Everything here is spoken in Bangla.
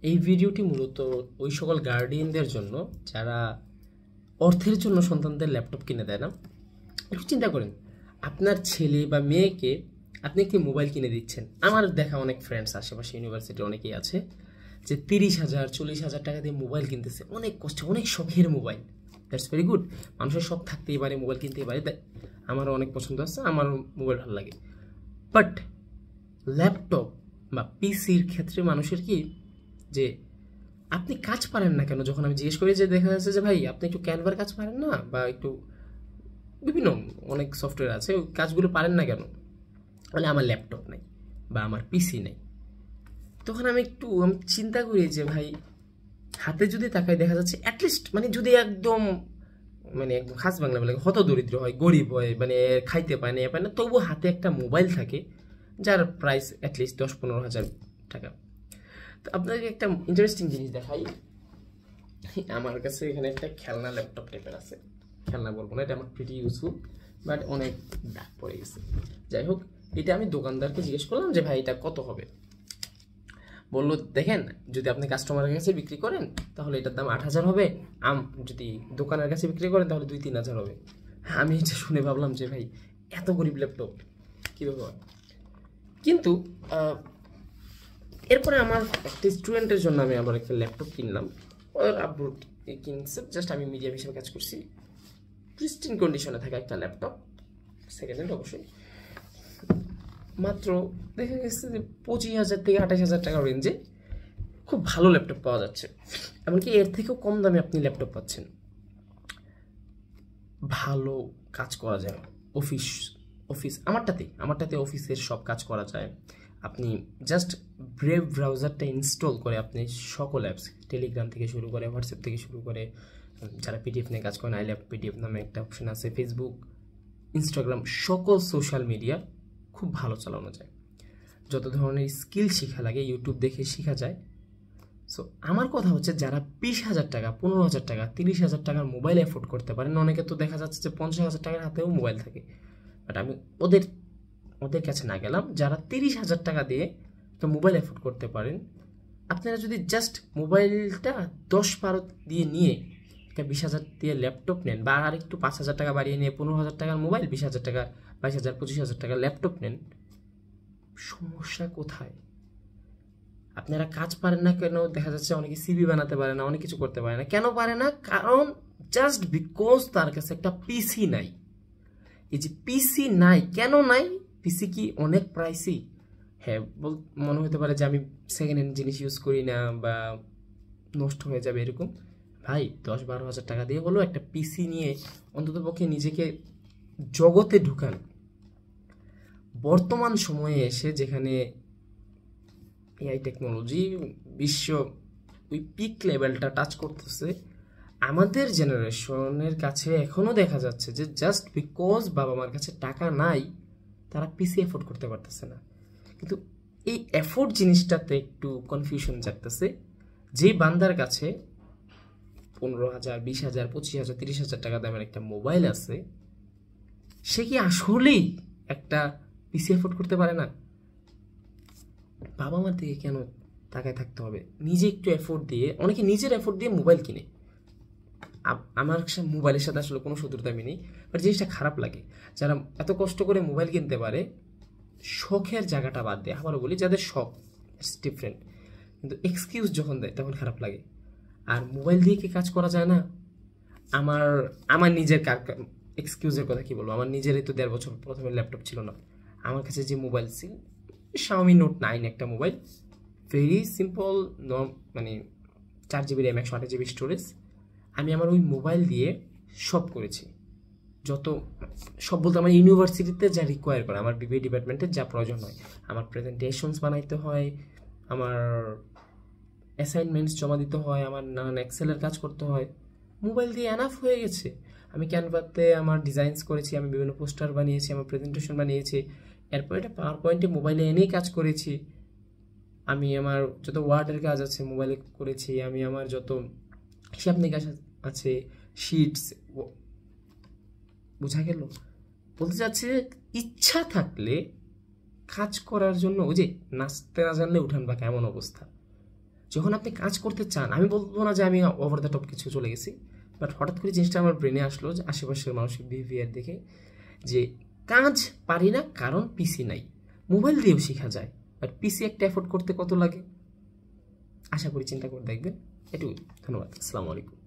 এই ভিডিওটি মূলত ওই সকল গার্ডিয়ানদের জন্য যারা অর্থের জন্য সন্তানদের ল্যাপটপ কিনে দেয় না। একটু চিন্তা করেন, আপনার ছেলে বা মেয়েকে আপনি একটি মোবাইল কিনে দিচ্ছেন। আমার দেখা অনেক ফ্রেন্ডস আশেপাশে ইউনিভার্সিটি অনেকেই আছে যে 30,000 40,000 টাকা দিয়ে মোবাইল কিনতেছে, অনেক কষ্ট, অনেক শখের মোবাইল। দ্যাটস ভেরি গুড, মানুষের শখ থাকতেই পারে, মোবাইল কিনতেই পারে। আমারও অনেক পছন্দ আছে, আমারও মোবাইল ভালো লাগে। বাট ল্যাপটপ বা পিসির ক্ষেত্রে মানুষের কি যে আপনি কাজ পারেন না কেন? যখন আমি জিজ্ঞেস করি যে দেখা যাচ্ছে যে ভাই আপনি একটু ক্যানভার কাজ পারেন না, বা একটু বিভিন্ন অনেক সফটওয়্যার আছে, ওই কাজগুলো পারেন না কেন? মানে আমার ল্যাপটপ নেই বা আমার পিসি নেই। তখন আমি চিন্তা করি যে ভাই হাতে যদি তাকাই দেখা যাচ্ছে অ্যাটলিস্ট মানে যদি একদম খাস বাংলা বলে হত দরিদ্র হয়, গরিব হয়, মানে খাইতে পায় না পায় না, তবু হাতে একটা মোবাইল থাকে যার প্রাইস অ্যাটলিস্ট 10-15 হাজার টাকা। তো আপনাকে একটা ইন্টারেস্টিং জিনিস দেখাই। আমার কাছে এখানে একটা খেলনা ল্যাপটপ টাইপের আছে, খেলনা বলবো না, এটা আমার প্রিটি ইউজফুল, বাট অনেক দাগ পড়ে গেছে। যাই হোক, এটা আমি দোকানদারকে জিজ্ঞেস করলাম যে ভাই এটা কত হবে। বললো দেখেন, যদি আপনি কাস্টমারের কাছে বিক্রি করেন তাহলে এটার দাম 8,000 হবে, যদি দোকানের কাছে বিক্রি করেন তাহলে 2-3 হাজার হবে। আমি এটা শুনে ভাবলাম যে ভাই এত গরিব ল্যাপটপ কীভাবে হয়। কিন্তু এরপরে আমার একটা স্টুডেন্টের জন্য আমি আবার একটা ল্যাপটপ কিনলাম। ওর আব্বু কিনছে, জাস্ট আমি মিডিয়াম হিসেবে কাজ করছি। প্রিস্টিন কন্ডিশনে থাকা একটা ল্যাপটপ, সেকেন্ড হ্যান্ড অবশ্যই। মাত্র দেখা গেছে যে 25,000 থেকে 28,000 টাকা রেঞ্জে খুব ভালো ল্যাপটপ পাওয়া যাচ্ছে। এমনকি এর থেকেও কম দামে আপনি ল্যাপটপ পাচ্ছেন। ভালো কাজ করা যায়, অফিস আমারটাতে অফিসের সব কাজ করা যায়। আপনি জাস্ট ব্রেভ ব্রাউজারটা ইনস্টল করে আপনি সকল অ্যাপস, টেলিগ্রাম থেকে শুরু করে, হোয়াটসঅ্যাপ থেকে শুরু করে, যারা পিডিএফ নিয়ে কাজ করেন আই ল্যাভ পিডিএফ নামে একটা অপশন আছে, ফেসবুক, ইনস্টাগ্রাম, সকল সোশ্যাল মিডিয়া খুব ভালো চালানো যায়। যত ধরনের স্কিল শেখা লাগে ইউটিউব দেখে শেখা যায়। সো আমার কথা হচ্ছে যারা 20,000 টাকা, 15,000 টাকা, 30,000 টাকার মোবাইল অ্যাফোর্ড করতে পারেন, অনেকে তো দেখা যাচ্ছে যে 50,000 টাকার হাতেও মোবাইল থাকে। বাট আমি ওদের কাছে না গেলাম। যারা 30,000 টাকা দিয়ে তো মোবাইল অ্যাফোর্ড করতে পারেন, আপনারা যদি জাস্ট মোবাইলটা 10-12 দিয়ে নিয়ে একটা 20,000 দিয়ে ল্যাপটপ নেন, বা আর একটু 5,000 টাকা বাড়িয়ে নিয়ে 15,000 টাকার মোবাইল, 20,000 টাকা, 22,000, 25,000 টাকার ল্যাপটপ নেন, সমস্যা কোথায়? আপনারা কাজ পারেন না কেন? দেখা যাচ্ছে অনেকে সিভি বানাতে পারে না, অনেক কিছু করতে পারে না। কেন পারে না? কারণ জাস্ট বিকজ তার কাছে একটা পিসি নাই। এই যে পিসি নাই, কেন নাই? পিসি কি অনেক প্রাইসি? হ্যাঁ, মনে হতে পারে যে আমি সেকেন্ড হ্যান্ড জিনিস ইউজ করি না বা নষ্ট হয়ে যাবে এরকম। ভাই 10-12 হাজার টাকা দিয়ে হলো একটা পিসি নিয়ে অন্ততপক্ষে নিজেকে জগতে ঢুকান। বর্তমান সময়ে এসে যেখানে এআই টেকনোলজি বিশ্ব ওই পিক লেভেলটা টাচ করতেছে, আমাদের জেনারেশনের কাছে এখনও দেখা যাচ্ছে যে জাস্ট বিকজ বাবা মার কাছে টাকা নাই, তারা পিসি এফোর্ড করতে পারতেছে না। কিন্তু এই এফোর্ট জিনিসটাতে একটু কনফিউশন জাগতেছে। যে বান্দার কাছে 15,000, 20,000, 25,000, 30,000 টাকা দামের একটা মোবাইল আছে, সে কি আসলেই একটা পিসি এফোর্ড করতে পারে না? বাবা মার দিকে কেন তাকায় থাকতে হবে? নিজে একটু এফোর্ট দিয়ে, অনেকে নিজের এফোর্ট দিয়ে মোবাইল কিনে। আমার মোবাইলের সাথে আসলে কোনো শত্রুতা আমি নেই, বাট জিনিসটা খারাপ লাগে যারা এত কষ্ট করে মোবাইল কিনতে পারে শখের জায়গাটা বাদ দেয়। আবারও বলি, যাদের শখ ইটস ডিফারেন্ট, কিন্তু এক্সকিউজ যখন দেয় তখন খারাপ লাগে। আর মোবাইল দিয়ে কি কাজ করা যায় না? আমার নিজের এক্সকিউজের কথা কি বলবো, আমার নিজেরই তো 1.5 বছর প্রথমে ল্যাপটপ ছিল না। আমার কাছে যে মোবাইল ছিল Xiaomi Note 9 একটা mobile, very simple, 4GB RAM, 128GB storage. আমি আমার ওই মোবাইল দিয়ে সব করেছি, সব বলতে আমার ইউনিভার্সিটিতে যা রিকোয়ার করে, আমার বিবিএ ডিপার্টমেন্টে যা প্রয়োজন হয়, আমার প্রেজেন্টেশনস বানাইতে হয়, আমার অ্যাসাইনমেন্টস জমা দিতে হয়, আমার নানান এক্সেলের কাজ করতে হয়, মোবাইল দিয়ে এনাফ হয়ে গেছে। আমি ক্যানভাতে আমার ডিজাইনস করেছি, আমি বিভিন্ন পোস্টার বানিয়েছি, আমার প্রেজেন্টেশন বানিয়েছি, এরপর এটা পাওয়ার পয়েন্টে মোবাইলে এনেই কাজ করেছি। আমি আমার যত ওয়ার্ডের কাজ আছে মোবাইলে করেছি, আমি আমার যত হিসাব নিকাশ আছে, শিটস, বোঝা গেল? বলতে চাচ্ছি ইচ্ছা থাকলে কাজ করার জন্য, ওই যে নাচতে না জানলে উঠান বা কেমন অবস্থা, যখন আপনি কাজ করতে চান, আমি বলবো না যে আমি ওভার দ্য টপ কিছু চলে গেছি, বাট হঠাৎ করে জিনিসটা আমার ব্রেনে আসলো যে আশেপাশের মানুষের বিহেভিয়ার দেখে, যে কাজ পারি না কারণ পিসি নাই। মোবাইল দিয়েও শেখা যায়, বাট পিসি একটা এফোর্ড করতে কত লাগে? আশা করি চিন্তা করে দেখবেন। এটুকুই, ধন্যবাদ, আসসালামু আলাইকুম।